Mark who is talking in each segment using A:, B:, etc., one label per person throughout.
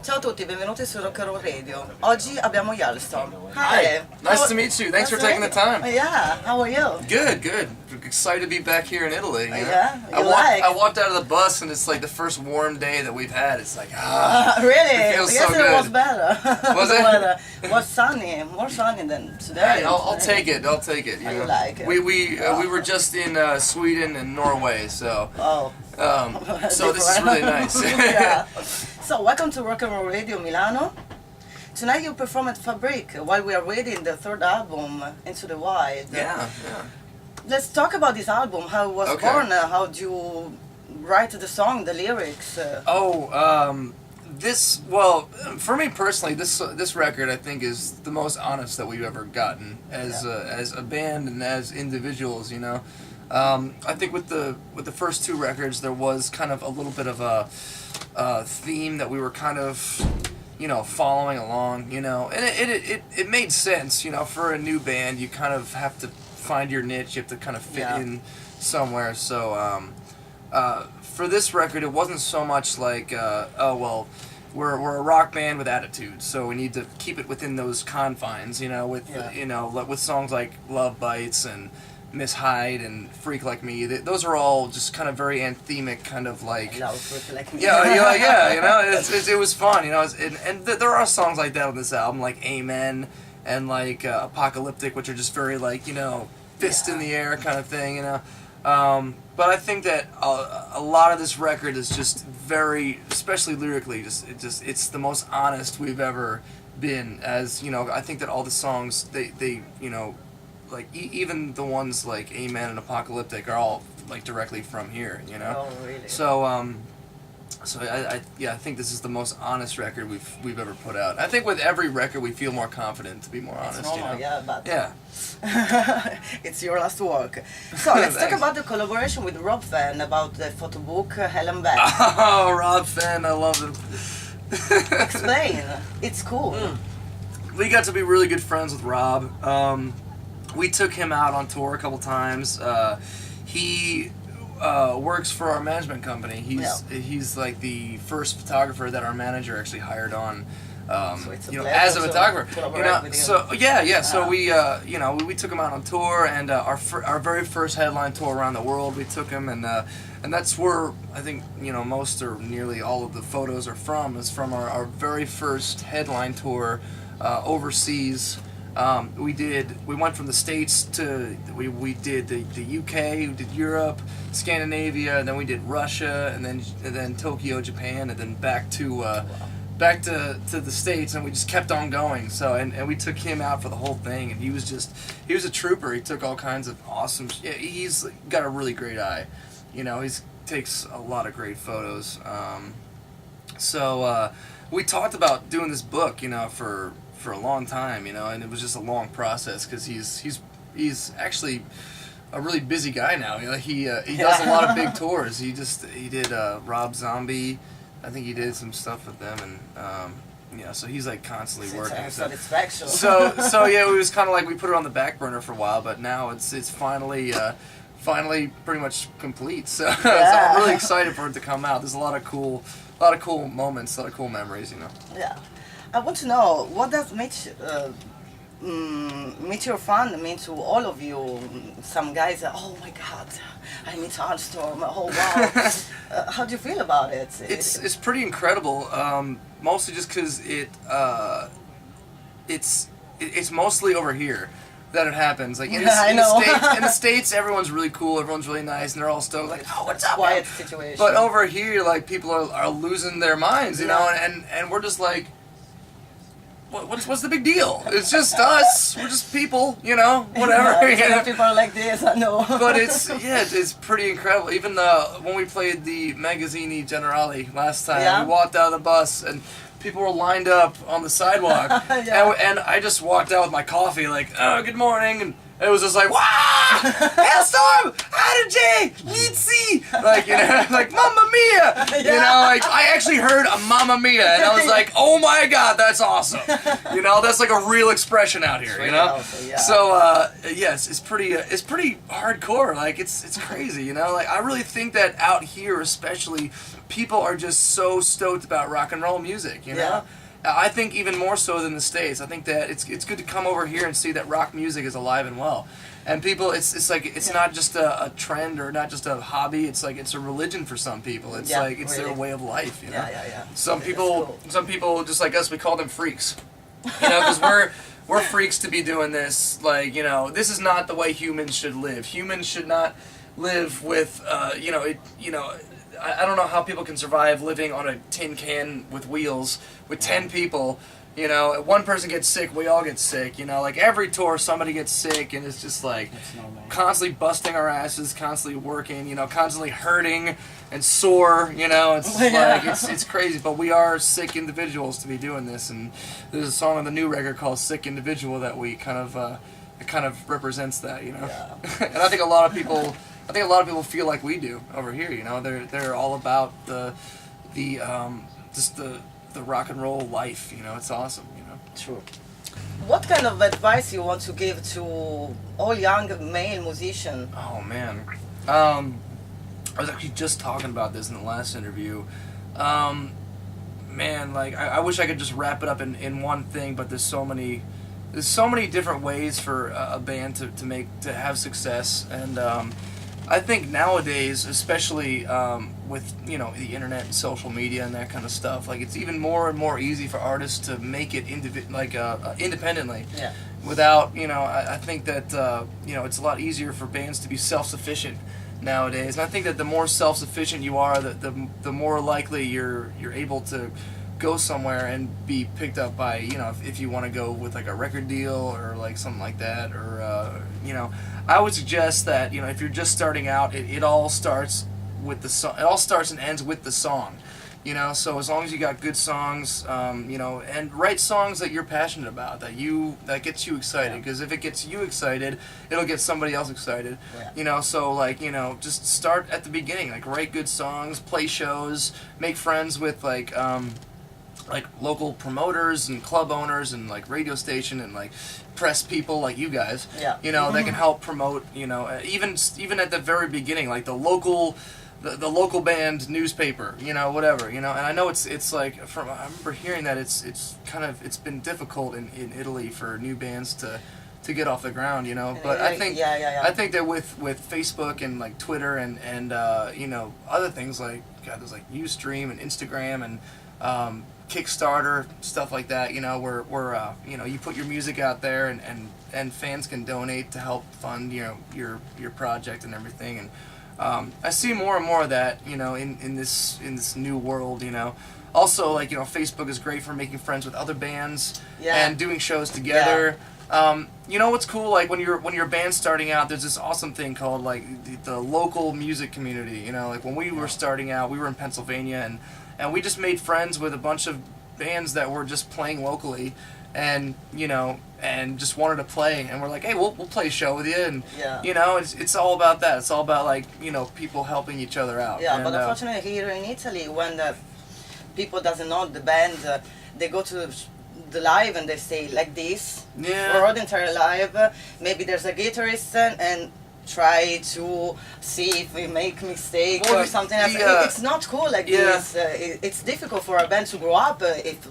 A: Ciao a tutti, benvenuti su Rock'n'Roll Radio. Oggi abbiamo Halestorm.
B: Hi. Nice to meet you. Thanks for taking the time.
A: Yeah, how are you?
B: Good, good. Excited to be back here in Italy. You know?
A: Yeah,
B: I walked out of the bus and it's like the first warm day that we've had. It's like,
A: really?
B: It feels so
A: Yesterday
B: good.
A: was better.
B: Was
A: The
B: it?
A: weather was sunny, more sunny than today.
B: Hey, I'll take it. I'll take it. You
A: I
B: know?
A: like it.
B: We were just in Sweden and Norway, so so this is really nice.
A: Yeah. So welcome to Rock'n'Roll Radio Milano. Tonight you perform at Fabric while we are waiting the third album, Into the Wild.
B: Yeah, yeah.
A: Let's talk about this album, how it was born, how did you write the song, the lyrics?
B: For me personally, this record I think is the most honest that we've ever gotten as a band and as individuals. You know, I think with the first two records there was kind of a little bit of a theme that we were kind of, you know, following along. You know, and it made sense. You know, for a new band, you kind of have to find your niche. You have to kind of fit in somewhere. So for this record, it wasn't so much like, we're a rock band with attitude, so we need to keep it within those confines. You know, with songs like Love Bites and Miss Hyde and Freak Like Me. Those are all just kind of very anthemic, kind of like.
A: I love Freak Like Me.
B: Yeah. You know, it was fun. You know, there are songs like that on this album, like Amen and like Apocalyptic, which are just very like, you know, fist in the air kind of thing. You know. But I think that a lot of this record is just very, especially lyrically, it's the most honest we've ever been. As you know, I think that all the songs they you know, like even the ones like Amen and Apocalyptic are all like directly from here. You know.
A: Oh, really?
B: So I think this is the most honest record we've ever put out. I think with every record we feel more confident, to be more honest.
A: Normal,
B: you know?
A: but it's your last work. So let's talk about the collaboration with Rob Fenn about the photo book Hell and Back.
B: Oh, Rob Fenn, I love him.
A: Explain. It's cool.
B: We got to be really good friends with Rob. We took him out on tour a couple times. He works for our management company. He's like the first photographer that our manager actually hired on. You know, as a photographer. You know, so So we took him out on tour, and our very first headline tour around the world. We took him, and that's where I think, you know, most or nearly all of the photos are from. Is from our very first headline tour overseas. We went from the States to we did the UK, we did Europe, Scandinavia, and then we did Russia, and then Tokyo, Japan, and then back to the States, and we just kept on going. So and we took him out for the whole thing, and he was a trooper. He took all kinds of awesome. He's got a really great eye, you know. He takes a lot of great photos. We talked about doing this book, you know, for a long time, you know, and it was just a long process because he's actually a really busy guy now. You know, he does a lot of big tours. He did Rob Zombie. I think he did some stuff with them, and you know, so he's like constantly working.
A: Satisfaction.
B: So yeah, it was kind of like we put it on the back burner for a while, but now it's finally pretty much complete. So I'm really excited for it to come out. There's a lot of cool moments, a lot of cool memories, you know.
A: Yeah. I want to know, what does Meet Your Fan mean to all of you? Some guys are, oh my God, I meet Halestorm, oh wow. How do you feel about it?
B: It's pretty incredible, mostly just because it's mostly over here that it happens. Like in the States, everyone's really cool, everyone's really nice, and they're all stoked, like, oh, what's up,
A: quiet situation.
B: But over here, like, people are losing their minds, you know, and we're just like, what's the big deal? It's just us. We're just people, you know, whatever.
A: People are like this, I know.
B: But it's pretty incredible. Even when we played the Magazzini Generali last time, we walked out of the bus and people were lined up on the sidewalk, and I just walked out with my coffee, like, oh, good morning, and it was just like, wow, Halestorm, G, Lizzy, like, you know, like, Mamma Mia, you know, like, I actually heard a Mamma Mia, and I was like, oh my God, that's awesome, you know, that's like a real expression out here, you know, so, yes, it's pretty hardcore, like, it's crazy, you know, like, I really think that out here, especially, people are just so stoked about rock and roll music, you know? I think even more so than the States. I think that it's good to come over here and see that rock music is alive and well. And people, it's like, it's not just a trend or not just a hobby, it's like, it's a religion for some people. It's like, it's their way of life, you know? Some people, just like us, we call them freaks. You know, because we're freaks to be doing this. Like, you know, this is not the way humans should live. Humans should not live with, I don't know how people can survive living on a tin can with wheels with 10 people. You know, one person gets sick, we all get sick. You know, like every tour, somebody gets sick, and it's just like constantly busting our asses, constantly working. You know, constantly hurting and sore. You know, it's like it's crazy. But we are sick individuals to be doing this. And there's a song on the new record called "Sick Individual" that we kind of represents that. You know, and I think a lot of people. Feel like we do over here. You know, they're all about the rock and roll life. You know, it's awesome. You know.
A: True. What kind of advice you want to give to all young male musicians?
B: Oh man, I was actually just talking about this in the last interview. Man, like I wish I could just wrap it up in one thing, but there's so many different ways for a band to have success, and I think nowadays, especially with the internet and social media and that kind of stuff, like it's even more and more easy for artists to make it independently. Yeah. Without I think that it's a lot easier for bands to be self-sufficient nowadays, and I think that the more self-sufficient you are, the more likely you're able to go somewhere and be picked up by if you want to go with like a record deal or like something like that, or I would suggest that if you're just starting out, it all starts with the song. It all starts and ends with the song, So as long as you got good songs, and write songs that you're passionate about, that gets you excited. Because if it gets you excited, it'll get somebody else excited. Yeah. So like just start at the beginning. Like write good songs, play shows, make friends with like local promoters and club owners and like radio station and like press people like you guys. Yeah. That can help promote. Even at the very beginning, like the local band newspaper. Whatever. And I know it's like I remember hearing that it's been difficult in Italy for new bands to get off the ground. But I think that with Facebook and like Twitter and other things like there's like Ustream and Instagram and Kickstarter, stuff like that, where you put your music out there and fans can donate to help fund your project and everything, and I see more and more of that in this new world. Also, like Facebook is great for making friends with other bands and doing shows together. What's cool, like when your band's starting out, there's this awesome thing called like the local music community. Like when we were starting out, we were in Pennsylvania, and we just made friends with a bunch of bands that were just playing locally, and and just wanted to play, and we're like, hey, we'll play a show with you, and it's all about that. It's all about like people helping each other out.
A: Yeah,
B: and,
A: but unfortunately here in Italy, when the people doesn't know the band, they go to the live and they say like this for the entire live. Maybe there's a guitarist and try to see if we make mistake or something else. It's not cool like this. It's difficult for a band to grow up if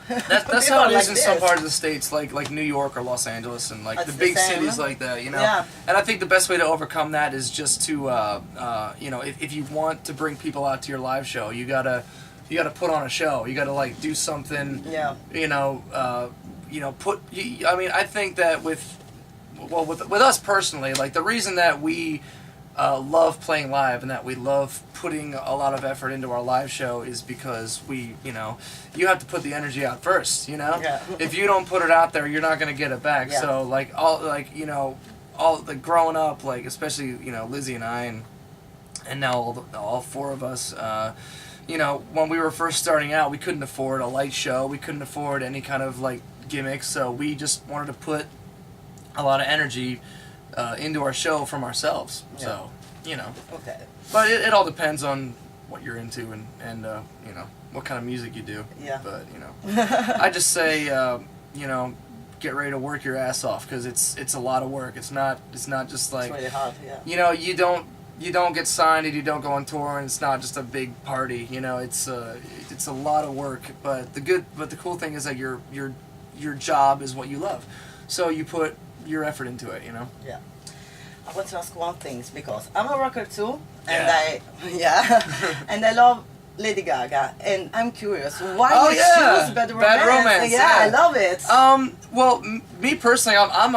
B: that's how it is in some parts of the States, like New York or Los Angeles and like the big cities like that, Yeah. And I think the best way to overcome that is just to if you want to bring people out to your live show, you gotta put on a show. You gotta like do something. Yeah. I think that with us personally, like the reason that we love playing live and that we love putting a lot of effort into our live show is because you have to put the energy out first. Yeah. If you don't put it out there, you're not gonna get it back. Yeah. So like all growing up, like especially Lizzie and I and now all four of us. When we were first starting out, we couldn't afford a light show. We couldn't afford any kind of like gimmicks. So we just wanted to put a lot of energy into our show from ourselves. Yeah. So, Okay. But it all depends on what you're into and what kind of music you do. Yeah. But, I just say, get ready to work your ass off because it's a lot of work. It's not just like... It's really hard, yeah. you don't get signed and you don't go on tour, and it's not just a big party. You know, it's a lot of work. But the cool thing is that your job is what you love, so you put your effort into it. You know.
A: Yeah. I want to ask one thing because I'm a rocker too, and
B: Yeah.
A: and I love Lady Gaga, and I'm curious why you choose Bad Romance.
B: Bad Romance.
A: Yeah, I love it.
B: Well, me personally, I'm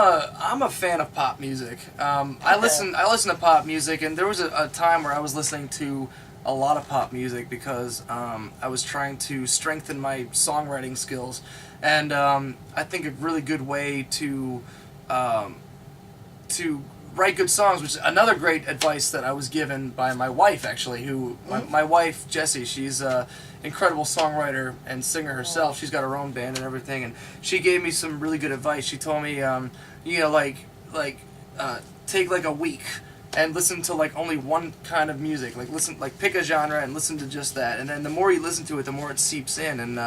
B: a fan of pop music. I listen to pop music, and there was a time where I was listening to a lot of pop music because I was trying to strengthen my songwriting skills, and I think a really good way to write good songs, which is another great advice that I was given by my wife, actually, my wife, Jessie, she's an incredible songwriter and singer herself. She's got her own band and everything, and she gave me some really good advice. She told me, take like a week and listen to like only one kind of music, pick a genre and listen to just that, and then the more you listen to it, the more it seeps in,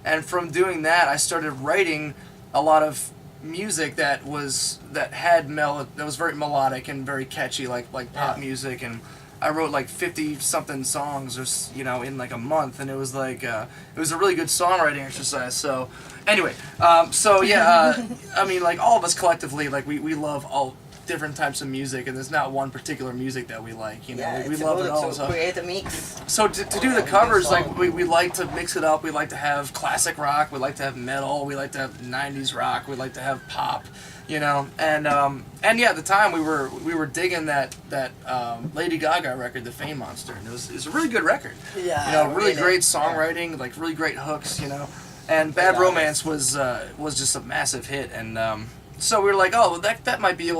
B: and from doing that, I started writing a lot of music that was very melodic and very catchy, like pop music, and I wrote like 50 something songs, or in like a month, and it was like it was a really good songwriting exercise. So anyway, I mean, like all of us collectively, like we love all different types of music, and there's not one particular music that we like. We love it all.
A: So create a mix.
B: So to do the covers, like we like to mix it up. We like to have classic rock. We like to have metal. We like to have 90s rock. We like to have pop. And at the time we were digging that Lady Gaga record, The Fame Monster, and it was a really good record.
A: Yeah.
B: Really great songwriting, like really great hooks. And Bad Romance was just a massive hit, and so we were like, oh, well, that might be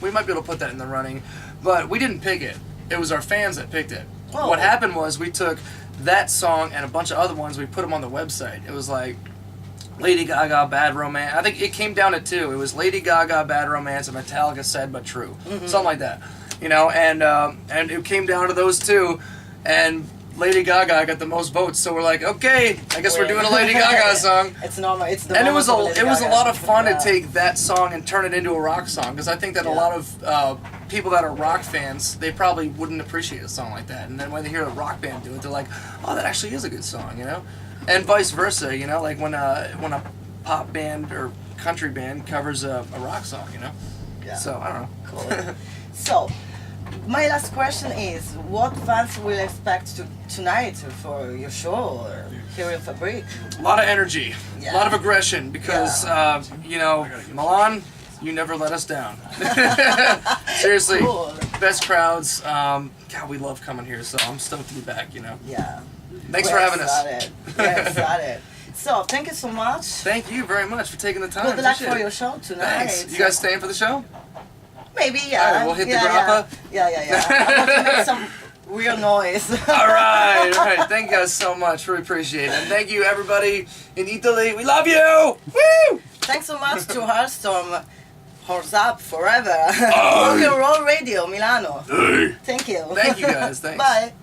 B: we might be able to put that in the running, but we didn't pick it. It was our fans that picked it.
A: Oh.
B: What happened was we took that song and a bunch of other ones, we put them on the website. It was like Lady Gaga, Bad Romance. I think it came down to two. It was Lady Gaga, Bad Romance, and Metallica, Sad But True. Mm-hmm. Something like that. And it came down to those two, and Lady Gaga got the most votes, so we're like, okay, I guess we're doing a Lady Gaga song.
A: It's normal. It's the
B: and it was a lot of fun
A: to
B: take that song and turn it into a rock song, because I think that a lot of people that are rock fans, they probably wouldn't appreciate a song like that, and then when they hear a rock band do it, they're like, oh, that actually is a good song, and vice versa, like when a pop band or country band covers a rock song,
A: Yeah.
B: So I don't know.
A: Cool. So, my last question is, what fans will expect tonight for your show here in Fabric?
B: A lot of energy, a lot of aggression, because, Milan, you never let us down. Seriously,
A: Cool.
B: Best crowds. God, we love coming here, so I'm stoked to be back,
A: Yeah.
B: Thanks for having us.
A: We're excited. So, thank you so much.
B: Thank you very much for taking the time.
A: Good luck for your show tonight.
B: Thanks. You guys staying for the show?
A: Maybe, yeah.
B: All right, we'll hit the grappa.
A: Yeah. I want to make some real noise.
B: All right. Thank you guys so much. We appreciate it. And thank you, everybody in Italy. We love you. Woo!
A: Thanks so much to Halestorm. Horse up forever. Rock and roll radio, Milano.
B: Hey.
A: Thank you.
B: Thank you guys. Thanks.
A: Bye.